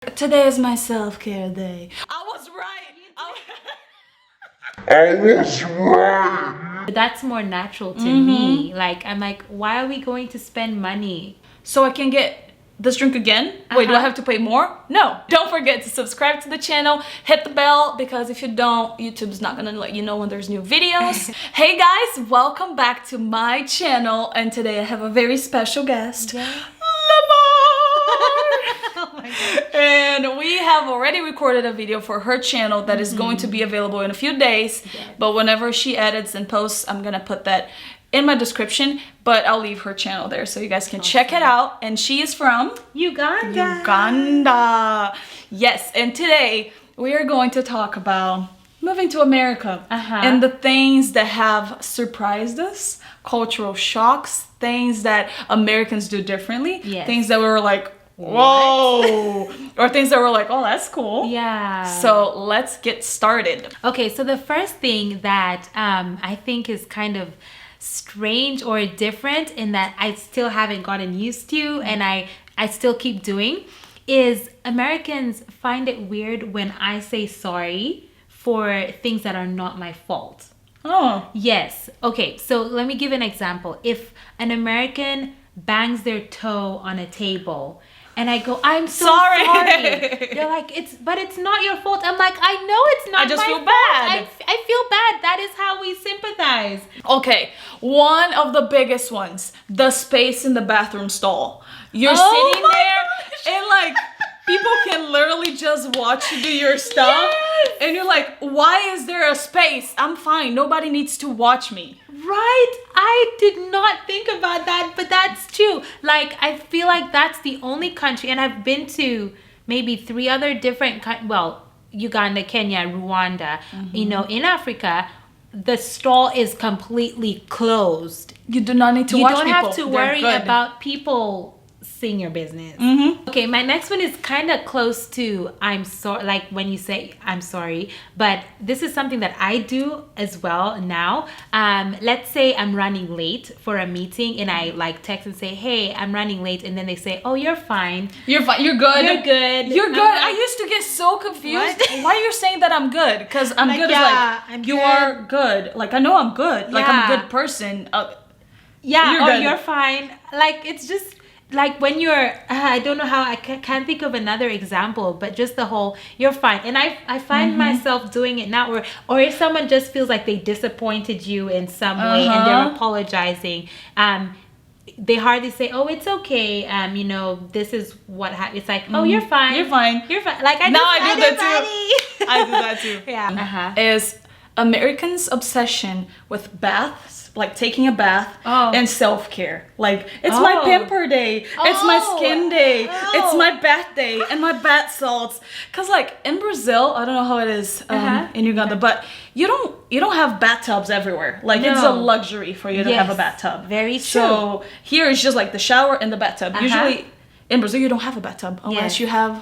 Today is my self-care day. I was right. That's more natural to me. Like, I'm like, why are we going to spend money? So I can get this drink again? Wait, do I have to pay more? No. Don't forget to subscribe to the channel, hit the bell, because if you don't, YouTube's not gonna let you know when there's new videos. Hey guys, welcome back to my channel, and today I have a very special guest. Yeah. Oh my God. And we have already recorded a video for her channel that is going to be available in a few days. Yes. But whenever she edits and posts, I'm gonna put that in my description, but I'll leave her channel there so you guys can check it out. And she is from Uganda. Uganda. Yes, and today we are going to talk about moving to America and the things that have surprised us, cultural shocks, things that Americans do differently, things that we were like, whoa, or things that were like, oh, that's cool. Yeah. So let's get started. Okay, so the first thing that I think is kind of strange or different in that I still haven't gotten used to and I still keep doing is Americans find it weird when I say sorry for things that are not my fault. Oh. Yes. Okay, so let me give an example. If an American bangs their toe on a table and I go, I'm so sorry. They're like, but it's not your fault. I'm like, I know it's not my fault. I just feel bad. I feel bad. That is how we sympathize. Okay, one of the biggest ones, the space in the bathroom stall. You're sitting there and like, people can literally just watch you do your stuff. Yes. And you're like, why is there a space? I'm fine. Nobody needs to watch me. Right? I did not think about that, but that's true. Like, I feel like that's the only country, and I've been to maybe 3 other different, Uganda, Kenya, Rwanda, in Africa, the stall is completely closed. You do not need to watch people. You don't have to They're worry good. about people seeing your business. Okay, my next one is kind of close to I'm sorry, like when you say I'm sorry, but this is something that I do as well now. Let's say I'm running late for a meeting and I like text and say, hey, I'm running late, and then they say, oh, you're fine. You're fine. You're good. You're good. You're good. Like, I used to get so confused. What? Why you're saying that I'm good? Because I'm good yeah, is like, you are good. Like, I know I'm good. Like, I'm a good person. You're fine. Like, it's just like when you're I don't know how I can't think of another example, but just the whole you're fine. And I find myself doing it now, or if someone just feels like they disappointed you in some way and they're apologizing, they hardly say, oh, it's okay, this is what happened. It's like, oh, you're fine. You're fine. You're fine. Like, I do that too. I do that too. Yeah. Is Americans' obsession with baths, like taking a bath, and self-care. Like, it's my pamper day, it's my skin day, it's my bath day, and my bath salts. Cause like in Brazil, I don't know how it is in Uganda, but you don't have bathtubs everywhere. Like, it's a luxury for you to have a bathtub. Very true. So here it's just like the shower and the bathtub. Usually in Brazil you don't have a bathtub unless you have.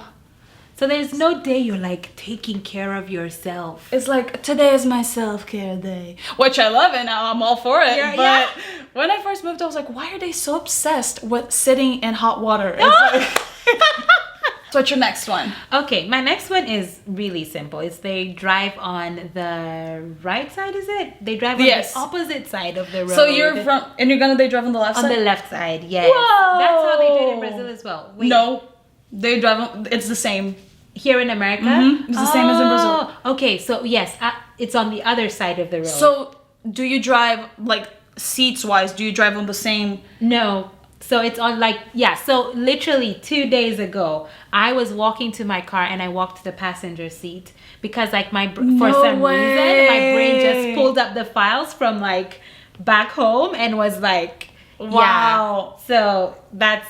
So there's no day you're like taking care of yourself. It's like, today is my self-care day, which I love, and now I'm all for it. But when I first moved, I was like, why are they so obsessed with sitting in hot water? It's like, so what's your next one? Okay, my next one is really simple. It's they drive on the right side, is it? They drive on the opposite side of the road. So you're in Uganda, they drive on the left side? On the left side, yes. Whoa! That's how they do it in Brazil as well. Wait. No, they drive on, it's the same. Here in America? It's the same as in Brazil. Okay, so yes, it's on the other side of the road. So do you drive, like, seats-wise, do you drive on the same? No. So it's on so literally 2 days ago, I was walking to my car and I walked to the passenger seat because for some reason, my brain just pulled up the files from like back home and was like, wow. Yeah. So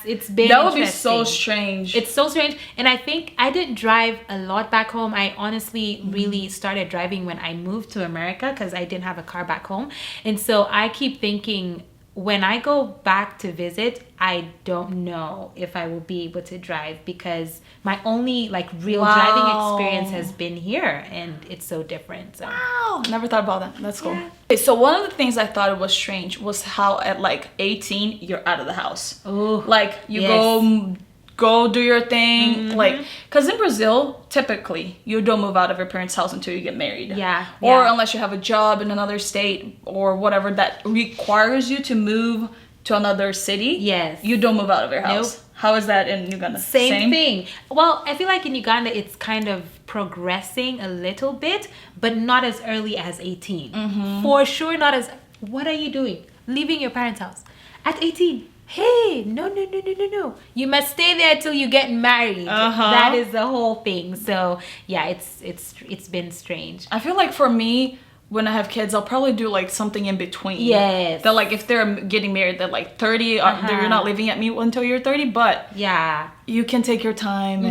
it's been that would be so strange. It's so strange. And I think I didn't drive a lot back home. I honestly really started driving when I moved to America because I didn't have a car back home. And so I keep thinking, when I go back to visit, I don't know if I will be able to drive because my only like real driving experience has been here and it's so different. So. Wow, never thought about that. That's cool. Yeah. Okay, so one of the things I thought was strange was how at like 18 you're out of the house. Oh, like you go go do your thing. Like, because in Brazil, typically, you don't move out of your parents' house until you get married. Yeah. Or unless you have a job in another state or whatever that requires you to move to another city. Yes. You don't move out of your house. Nope. How is that in Uganda? Same thing. Well, I feel like in Uganda, it's kind of progressing a little bit, but not as early as 18. For sure, not as... What are you doing? Leaving your parents' house at 18. Hey, no. You must stay there till you get married. That is the whole thing. So, yeah, it's been strange. I feel like for me, when I have kids, I'll probably do like something in between. Yes. That like if they're getting married, they're like 30, you're not living at me until you're 30, but yeah, you can take your time.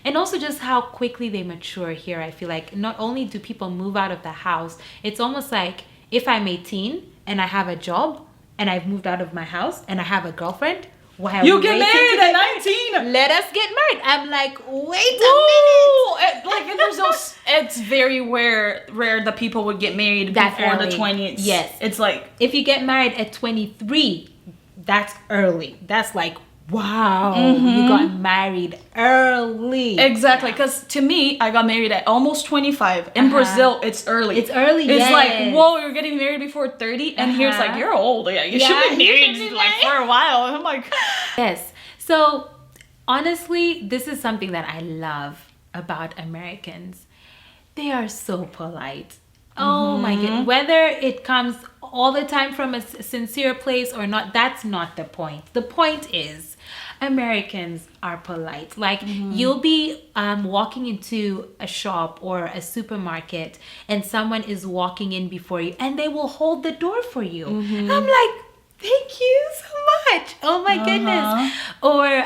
And also just how quickly they mature here. I feel like not only do people move out of the house, it's almost like if I'm 18 and I have a job and I've moved out of my house and I have a girlfriend, why are you we get waiting married to get at 19. Let us get married. I'm like, wait a minute. Like in Brazil, it's very rare that people would get married before the 20s. Yes. It's like... If you get married at 23, that's early. That's like, wow, you got married early. Exactly, because to me, I got married at almost 25. In Brazil, it's early. It's early, It's like, whoa, you're getting married before 30? And here's like, you're old. Yeah, you should be married like for a while. And I'm like... Yes. So, honestly, this is something that I love about Americans. They are so polite. Oh my goodness. Whether it comes all the time from a sincere place or not, that's not the point. The point is, Americans are polite. Like, you'll be walking into a shop or a supermarket and someone is walking in before you and they will hold the door for you. I'm like, thank you so much. Oh my goodness. Or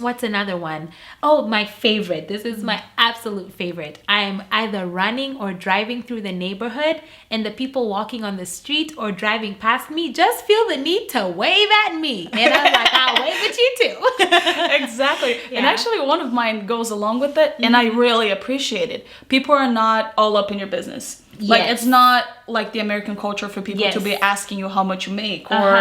what's another one? Oh, my favorite. This is my absolute favorite. I'm either running or driving through the neighborhood and the people walking on the street or driving past me just feel the need to wave at me. And I'm like, I'll wave at you too. Exactly. Yeah. And actually one of mine goes along with it and I really appreciate it. People are not all up in your business. Like, it's not like the American culture for people to be asking you how much you make or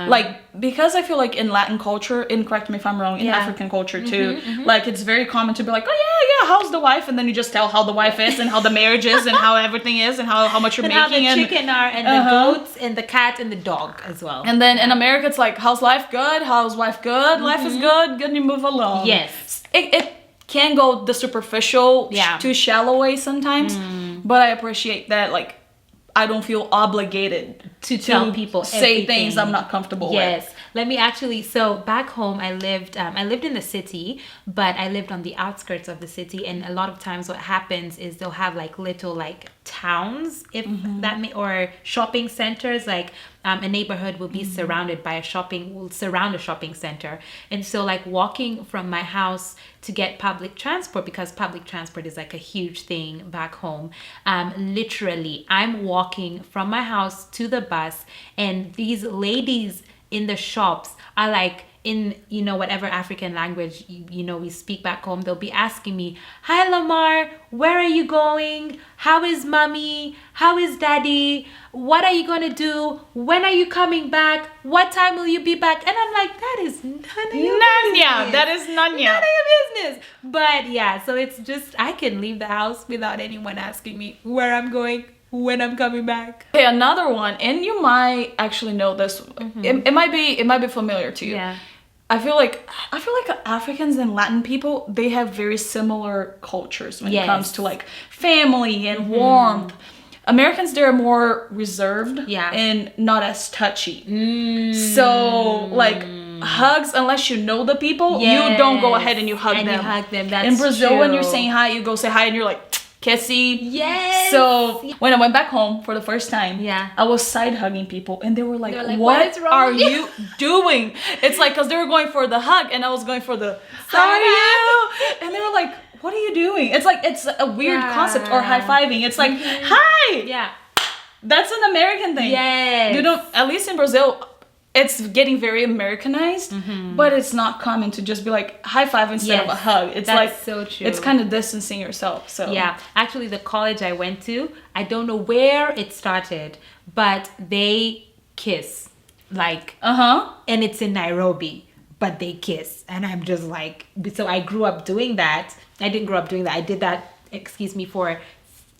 like, because I feel like in Latin culture, and correct me if I'm wrong, in African culture too, like it's very common to be like, oh yeah, how's the wife? And then you just tell how the wife is and how the marriage is and how everything is and how much you're and making. How the chicken are and the goats and the cat and the dog as well. And then in America, it's like, how's life? Good. How's wife? Good. Life is good. Good. You move along. Yes. It can go the superficial, too shallow way sometimes. But I appreciate that, like, I don't feel obligated to tell people say things I'm not comfortable with. Yes. Let me actually, so back home I lived in the city, but I lived on the outskirts of the city, and a lot of times what happens is they'll have like little like towns, if that may, or shopping centers, like a neighborhood will be surrounded by will surround a shopping center. And so like walking from my house to get public transport, because public transport is like a huge thing back home, literally I'm walking from my house to the bus, and these ladies in the shops are like, in, you know, whatever African language, you know, we speak back home, they'll be asking me, hi Lamar, where are you going? How is mommy? How is daddy? What are you going to do? When are you coming back? What time will you be back? And I'm like, that is none of your business. That is none of your business. But yeah, so it's just, I can leave the house without anyone asking me where I'm going, when I'm coming back. Okay, another one, and you might actually know this. It might be familiar to you. Yeah. I feel like Africans and Latin people, they have very similar cultures when it comes to like family and warmth. Americans, they're more reserved and not as touchy. So like hugs, unless you know the people, you don't go ahead and you hug them. You hug them. That's in Brazil, true. when you're saying hi, you go say hi and you're like kissy. Yes. So when I went back home for the first time, I was side hugging people, and they were like, "What is wrong are with you doing?" It's like, because they were going for the hug, and I was going for the "How are you?" And they were like, "What are you doing?" It's like, it's a weird concept. Or high fiving. It's like, "Hi." Yeah. That's an American thing. Yes. You don't. At least in Brazil, it's getting very Americanized, but it's not common to just be like high five instead of a hug. It's like, so true. It's kind of distancing yourself. So yeah, actually the college I went to, I don't know where it started, but they kiss, like, and it's in Nairobi. but they kiss. And I'm just like, so I grew up doing that. I didn't grow up doing that. I did that, for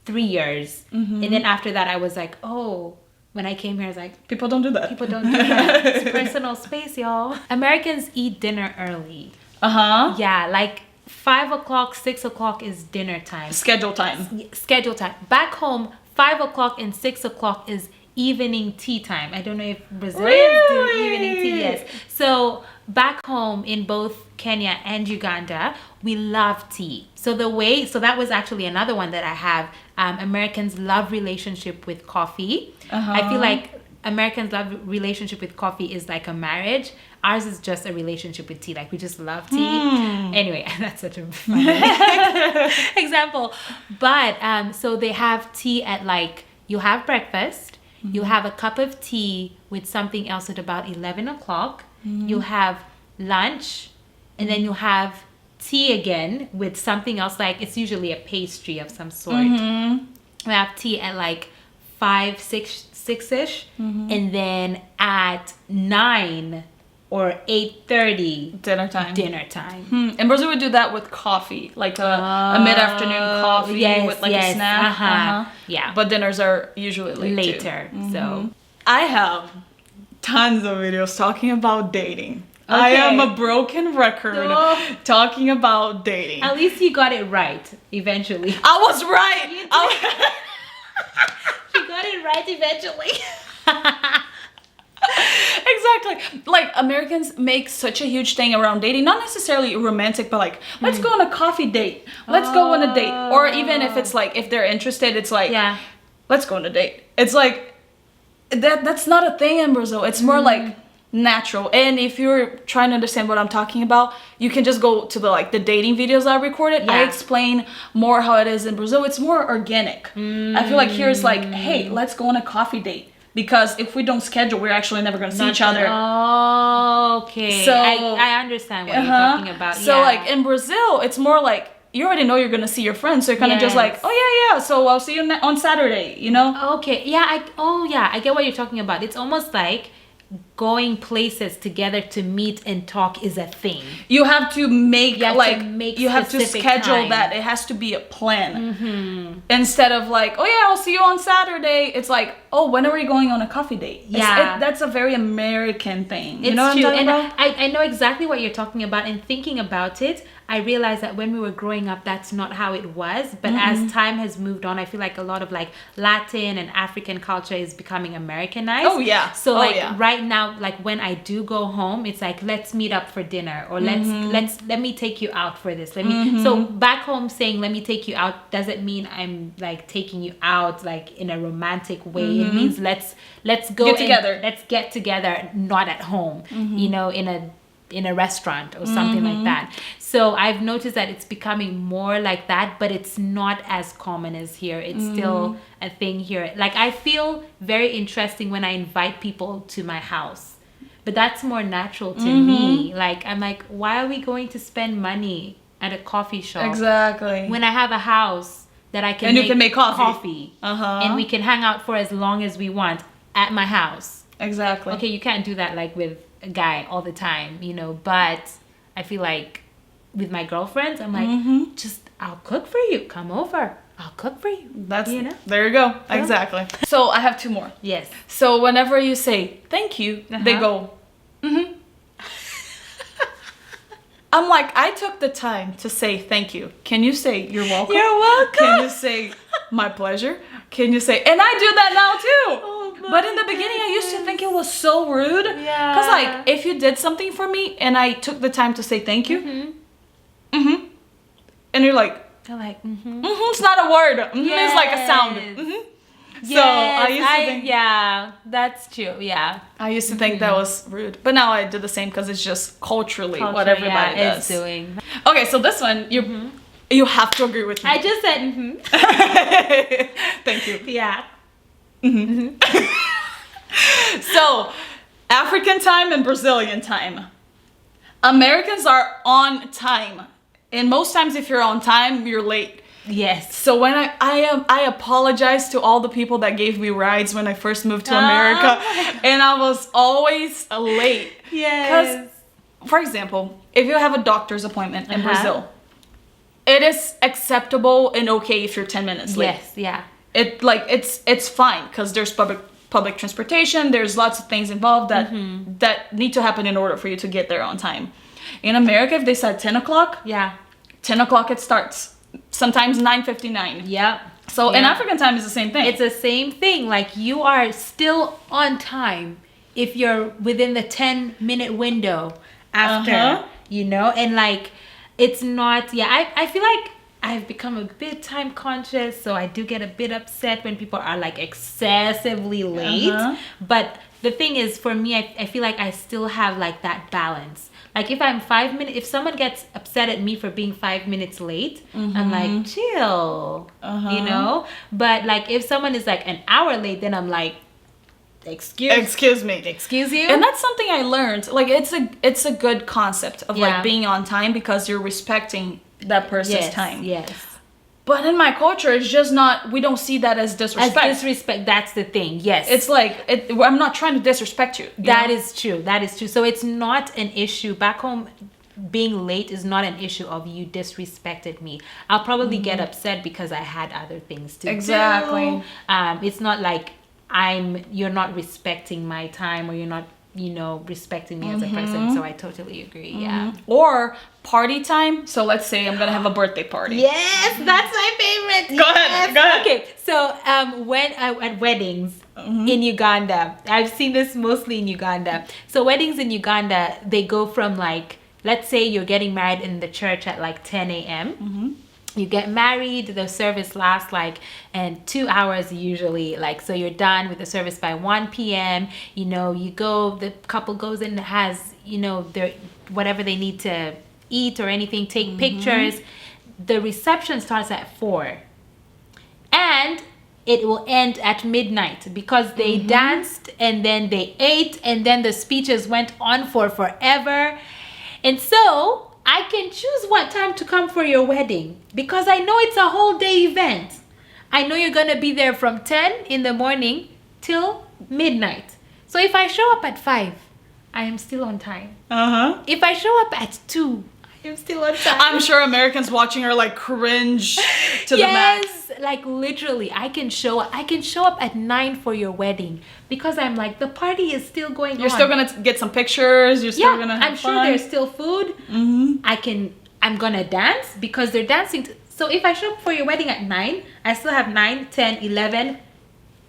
3 years. And then after that, I was like, oh, when I came here, I was like, people don't do that. People don't do that. It's personal space, y'all. Americans eat dinner early. Yeah, like 5 o'clock, 6 o'clock is dinner time. Schedule time. Schedule time. Back home, 5 o'clock and 6 o'clock is evening tea time. I don't know if Brazilians do evening tea. Yes. So back home in both Kenya and Uganda, we love tea. So that was actually another one that I have. Americans love relationship with coffee. I feel like Americans love relationship with coffee is like a marriage. Ours is just a relationship with tea. Like we just love tea. Anyway, that's such a funny example. But so they have tea at like, you have breakfast, you have a cup of tea with something else at about 11 o'clock. You have lunch, and then you have tea again with something else, like it's usually a pastry of some sort. We have tea at like 5, 6-ish, and then at 9 or 8:30 dinner time. In Brazil we do that with coffee, like a mid-afternoon coffee with like a snack. Yeah, but dinners are usually later. So I have tons of videos talking about dating. I am a broken record talking about dating. At least you got it right eventually. I was right. You got it right eventually. Exactly. Like Americans make such a huge thing around dating, not necessarily romantic, but like let's go on a coffee date. Let's go on a date. Or even if it's like if they're interested, it's like let's go on a date. It's like that's not a thing in Brazil. It's more like natural. And if you're trying to understand what I'm talking about, you can just go to the dating videos I recorded. I explain more how it is in Brazil. It's more organic. I feel like here it's like, hey, let's go on a coffee date. Because if we don't schedule, we're actually never going to see each other. Okay. So I understand what you're talking about. So like in Brazil, it's more like you already know you're going to see your friends. So you're kind of just like, oh yeah. So I'll see you on Saturday, you know? Okay. Yeah. I get what you're talking about. It's almost like going places together to meet and talk is a thing. You have to make you have to schedule time. That it has to be a plan instead of like, oh yeah, I'll see you on Saturday. It's like, oh, when are we going on a coffee date? That's a very American thing. You know what I'm talking about? I know exactly what you're talking about, and thinking about it, I realized that when we were growing up, that's not how it was. But as time has moved on, I feel like a lot of like Latin and African culture is becoming Americanized. Oh yeah. So right now, like when I do go home, it's like, let's meet up for dinner, or let me take you out for this. So back home, saying let me take you out doesn't mean I'm like taking you out like in a romantic way. It means let's go get together. Let's get together, not at home. You know, in a restaurant or something like that. So I've noticed that it's becoming more like that, but it's not as common as here. It's still a thing here. Like I feel very interesting when I invite people to my house, but that's more natural to me. Like I'm like, why are we going to spend money at a coffee shop? Exactly. When I have a house that I can you can make coffee. And we can hang out for as long as we want at my house. Exactly. Okay, you can't do that like with a guy all the time, you know, but I feel like with my girlfriends, I'm like, just I'll cook for you. Come over. I'll cook for you. That's, you know? There you go. Yeah. Exactly. So I have 2 more. Yes. So whenever you say thank you, they go, I'm like, I took the time to say thank you. Can you say you're welcome? You're welcome. Can you say my pleasure? Can you say, and I do that now too. But in the beginning, I used to think it was so rude. Yeah. Because like, if you did something for me and I took the time to say thank you, and you're like, it's not a word. It's like a sound. Yes, so I used to think, yeah, that's true. Yeah. I used to think that was rude. But now I do the same because it's just culturally what everybody does. Is doing. Okay, so this one, you have to agree with me. I just said Thank you. Yeah. So, African time and Brazilian time. Americans are on time. And most times if you're on time, you're late. Yes. So when I apologize to all the people that gave me rides when I first moved to America, and I was always late. Yes. for example, if you have a doctor's appointment in Brazil, it is acceptable and okay if you're 10 minutes late. Yes, yeah. It's fine because there's public transportation. There's lots of things involved that need to happen in order for you to get there on time. In America, if they said 10 o'clock, 10 o'clock it starts. Sometimes 9:59. Yeah. So in African time, it's the same thing. It's the same thing. Like you are still on time if you're within the 10-minute window after, you know, and like it's not. Yeah, I feel like I've become a bit time conscious, so I do get a bit upset when people are like excessively late. But the thing is, for me, I feel like I still have like that balance. Like if I'm 5 minutes, if someone gets upset at me for being 5 minutes late, I'm like, chill, you know? But like if someone is like an hour late, then I'm like, excuse me. Excuse you? And that's something I learned. Like it's a good concept of like being on time because you're respecting that person's time. Yes. But in my culture, it's just not, we don't see that as disrespect. As disrespect, that's the thing, yes. It's like, I'm not trying to disrespect you. That is true. So it's not an issue. Back home, being late is not an issue of you disrespected me. I'll probably get upset because I had other things to do. Exactly. It's not like you're not respecting my time or you're not, you know, respecting me as a person. So I totally agree. Yeah. Or party time. So let's say I'm gonna have a birthday party. Yes, that's my favorite. Go ahead. Okay, so when at weddings in Uganda, I've seen this mostly in Uganda. So weddings in Uganda, they go from like, let's say you're getting married in the church at like 10 a.m. You get married, the service lasts like 2 hours usually, like, so you're done with the service by 1 p.m. You know, the couple goes in and has, you know, their whatever they need to eat or anything, take pictures. The reception starts at 4 and it will end at midnight because they danced and then they ate and then the speeches went on for forever. And so I can choose what time to come for your wedding because I know it's a whole day event. I know you're going to be there from 10 in the morning till midnight. So if I show up at 5, I am still on time. If I show up at 2, I am still on time. I'm sure Americans watching are like cringe to the max. Yes, like literally, I can show up at 9 for your wedding because I'm like, the party is still going on. You're still gonna get some pictures. You're still gonna have I'm fun. sure there's still food. I'm gonna dance because they're dancing. So if I show up for your wedding at 9, I still have 9, 10, 11.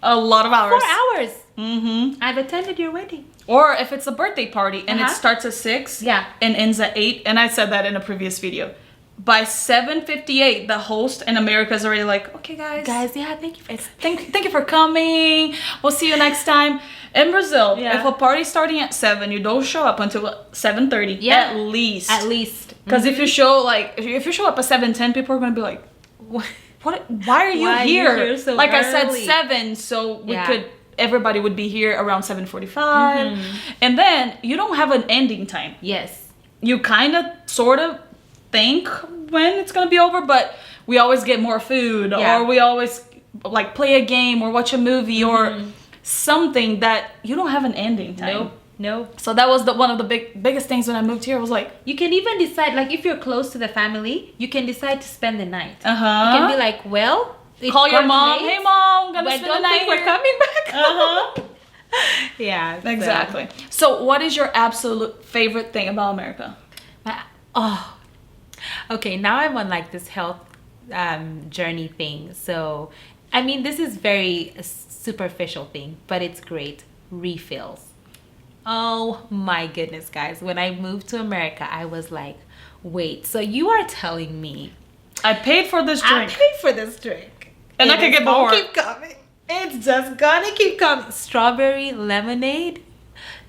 A lot of hours. 4 hours. I've attended your wedding. Or if it's a birthday party and it starts at 6 and ends at 8, and I said that in a previous video. By 7:58, the host in America is already like, okay, guys, yeah, thank you. Thank you for coming. We'll see you next time. In Brazil, if a party's starting at 7, you don't show up until 7:30 at least. At least. Because if you show up at 7:10, people are gonna be like, what? Why are you here? So like early? I said, 7, so everybody would be here around 7:45, and then you don't have an ending time. Yes. You kind of, sort of think when it's gonna be over, but we always get more food, or we always like play a game or watch a movie or something that you don't have an ending time. Nope. So that was one of the biggest things when I moved here. I was like, you can even decide, like if you're close to the family, you can decide to spend the night. You can be like, well, call your mom. Hey mom, I'm gonna spend the night here. We're coming back. Yeah. Exactly. So what is your absolute favorite thing about America? Okay, now I'm on like this health journey thing. So, I mean, this is very superficial thing, but it's great. Refills. Oh my goodness, guys. When I moved to America, I was like, wait, so you are telling me I paid for this drink. I paid for this drink. And I can get more. Keep coming. It's just gonna keep coming. Strawberry lemonade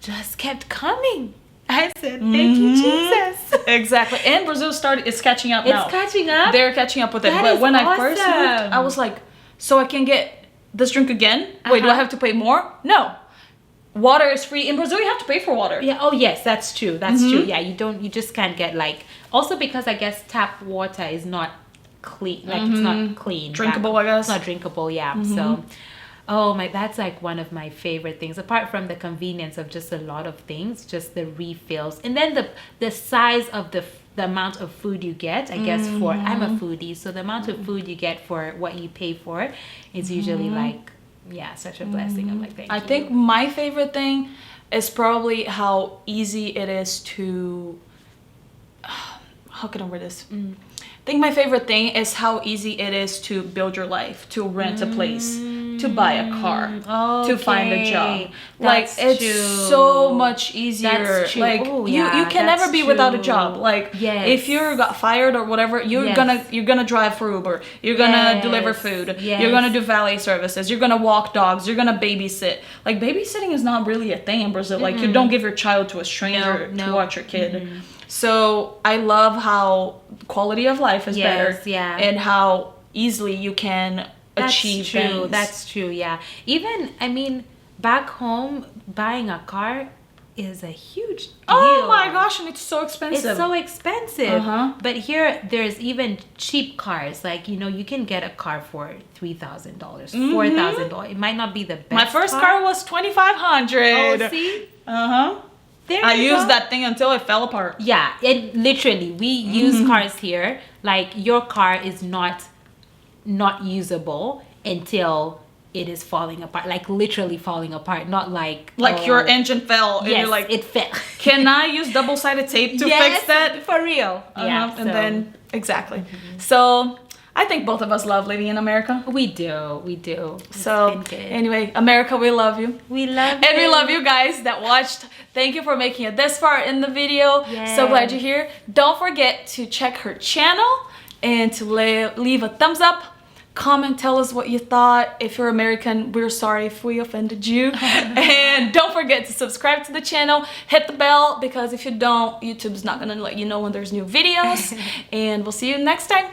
just kept coming. I said, thank you, Jesus. Exactly. And Brazil is catching up now. It's catching up? They're catching up with it. But when I first moved, I was like, so I can get this drink again? Wait, do I have to pay more? No. Water is free. In Brazil, you have to pay for water. Yeah. Oh, yes, that's true. That's true. Yeah, you just can't get like, also because I guess tap water is not clean. Like it's not clean. Drinkable, I guess. It's not drinkable, yeah. So, Oh my, that's like one of my favorite things. Apart from the convenience of just a lot of things, just the refills, and then the size of the amount of food you get. I guess for I'm a foodie, so the amount of food you get for what you pay for is usually like such a blessing. I'm like, I think my favorite thing is probably how easy it is to. How can I word this? I think my favorite thing is how easy it is to build your life, to rent a place, to buy a car, to find a job. That's like it's true. so much easier. That's true. Like you can never be without a job. Like if you got fired or whatever, you're gonna drive for Uber. You're gonna deliver food. You're gonna do valet services. You're gonna walk dogs. You're gonna babysit. Like babysitting is not really a thing in Brazil. Like you don't give your child to a stranger to watch your kid. So I love how quality of life is better and how easily you can achieve things. That's true, yeah. Even, I mean, back home, buying a car is a huge deal. Oh my gosh, and it's so expensive. It's so expensive. But here, there's even cheap cars. Like, you know, you can get a car for $3,000, $4,000. It might not be the best. My first car was $2,500. Oh, see? I used that thing until it fell apart. Yeah, it literally, we use cars here. Like your car is not usable until it is falling apart, like literally falling apart, not like your engine fell and you're like, it fell. Can I use double-sided tape to fix that? For real. Yeah. And then exactly. So I think both of us love living in America. We do. So anyway, America, we love you. We love you. And we love you guys that watched. Thank you for making it this far in the video. So glad you're here. Don't forget to check her channel and to leave a thumbs up. Comment, tell us what you thought. If you're American, we're sorry if we offended you. And don't forget to subscribe to the channel. Hit the bell, because if you don't, YouTube's not gonna let you know when there's new videos. And we'll see you next time.